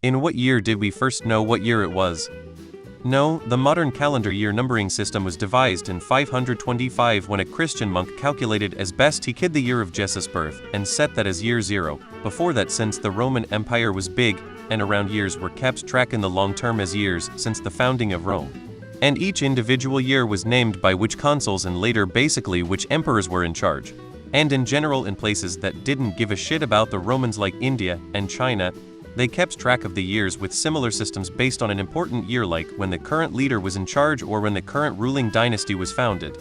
In what year did we first know what year it was? No, the modern calendar year numbering system was devised in 525 when a Christian monk calculated as best he could the year of Jesus' birth and set that as year 0. Before that, since the Roman Empire was big, and around years were kept track in the long term as years since the founding of Rome. And each individual year was named by which consuls and later basically which emperors were in charge. And in general, in places that didn't give a shit about the Romans like India and China, they kept track of the years with similar systems based on an important year like when the current leader was in charge or when the current ruling dynasty was founded.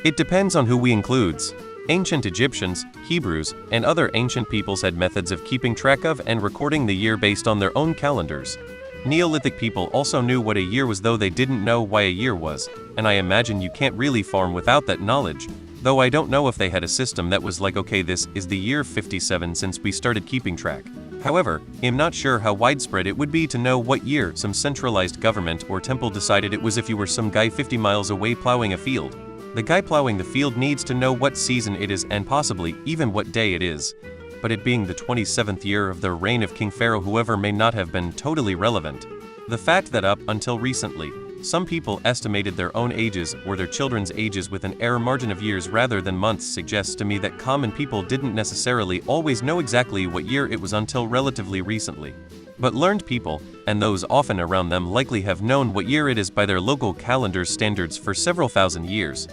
It depends on who we includes. Ancient Egyptians, Hebrews, and other ancient peoples had methods of keeping track of and recording the year based on their own calendars. Neolithic people also knew what a year was, though they didn't know why a year was, and I imagine you can't really farm without that knowledge, though I don't know if they had a system that was like, okay, this is the year 57 since we started keeping track. However, I'm not sure how widespread it would be to know what year some centralized government or temple decided it was. If you were some guy 50 miles away plowing a field, the guy plowing the field needs to know what season it is and possibly even what day it is. But it being the 27th year of the reign of King Pharaoh, whoever, may not have been totally relevant. The fact that up until recently, some people estimated their own ages or their children's ages with an error margin of years rather than months suggests to me that common people didn't necessarily always know exactly what year it was until relatively recently. But learned people, and those often around them, likely have known what year it is by their local calendar's standards for several thousand years.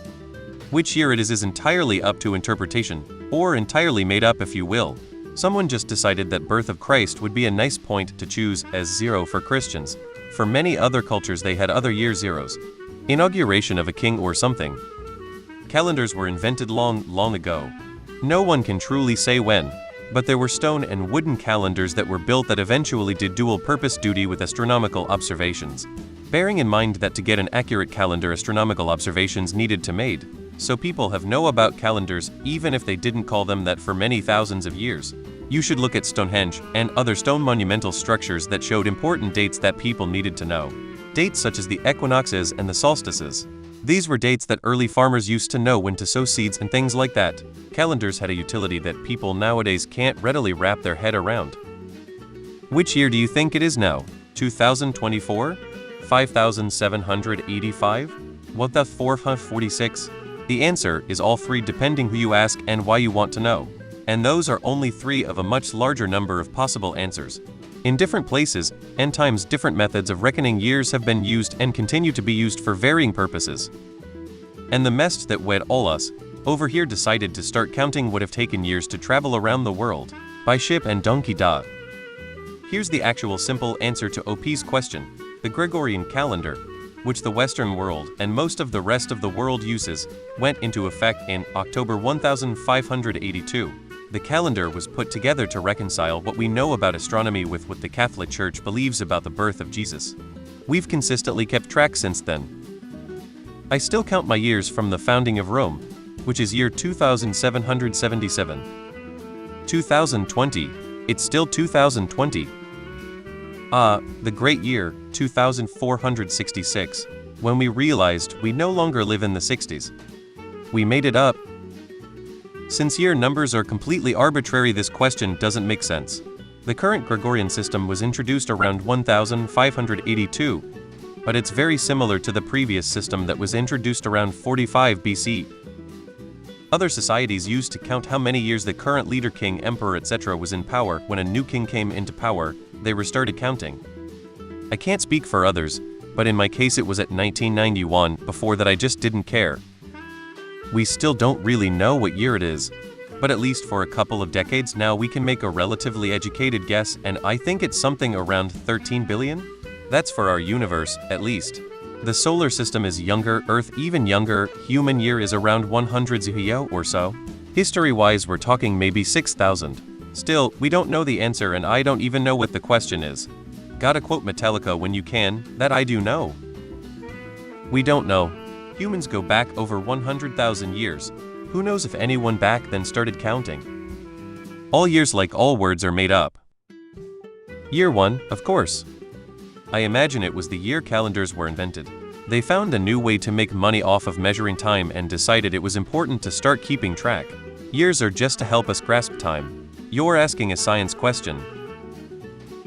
Which year it is entirely up to interpretation, or entirely made up if you will. Someone just decided that birth of Christ would be a nice point to choose as 0 for Christians. For many other cultures they had other year zeros. Inauguration of a king or something. Calendars were invented long ago. No one can truly say when, but there were stone and wooden calendars that were built that eventually did dual-purpose duty with astronomical observations. Bearing in mind that to get an accurate calendar, astronomical observations needed to made. So people have know about calendars even if they didn't call them that for many thousands of years. You should look at Stonehenge and other stone monumental structures that showed important dates that people needed to know. Dates such as the equinoxes and the solstices. These were dates that early farmers used to know when to sow seeds and things like that. Calendars had a utility that people nowadays can't readily wrap their head around. Which year do you think it is now? 2024? 5785? What the 446? The answer is all three, depending who you ask and why you want to know. And those are only 3 of a much larger number of possible answers. In different places and times, different methods of reckoning years have been used and continue to be used for varying purposes. And the mess that wed all us over here decided to start counting would have taken years to travel around the world by ship and donkey da. Here's the actual simple answer to OP's question. The Gregorian calendar, which the Western world and most of the rest of the world uses, went into effect in October 1582. The calendar was put together to reconcile what we know about astronomy with what the Catholic Church believes about the birth of Jesus. We've consistently kept track since then. I still count my years from the founding of Rome, which is year 2777. 2020, it's still 2020. The great year, 2466, when we realized we no longer live in the 60s. We made it up. Since year numbers are completely arbitrary, this question doesn't make sense. The current Gregorian system was introduced around 1582, but it's very similar to the previous system that was introduced around 45 BC. Other societies used to count how many years the current leader, king, emperor, etc. was in power. When a new king came into power, they restarted counting. I can't speak for others, but in my case it was at 1991. Before that I just didn't care. We still don't really know what year it is, but at least for a couple of decades now we can make a relatively educated guess, and I think it's something around 13 billion? That's for our universe, at least. The solar system is younger, Earth even younger, human year is around 100 Zuhio or so. History-wise we're talking maybe 6,000. Still, we don't know the answer, and I don't even know what the question is. Gotta quote Metallica when you can, that I do know. We don't know. Humans go back over 100,000 years. Who knows if anyone back then started counting? All years, like all words, are made up. Year 1, of course. I imagine it was the year calendars were invented. They found a new way to make money off of measuring time and decided it was important to start keeping track. Years are just to help us grasp time. You're asking a science question.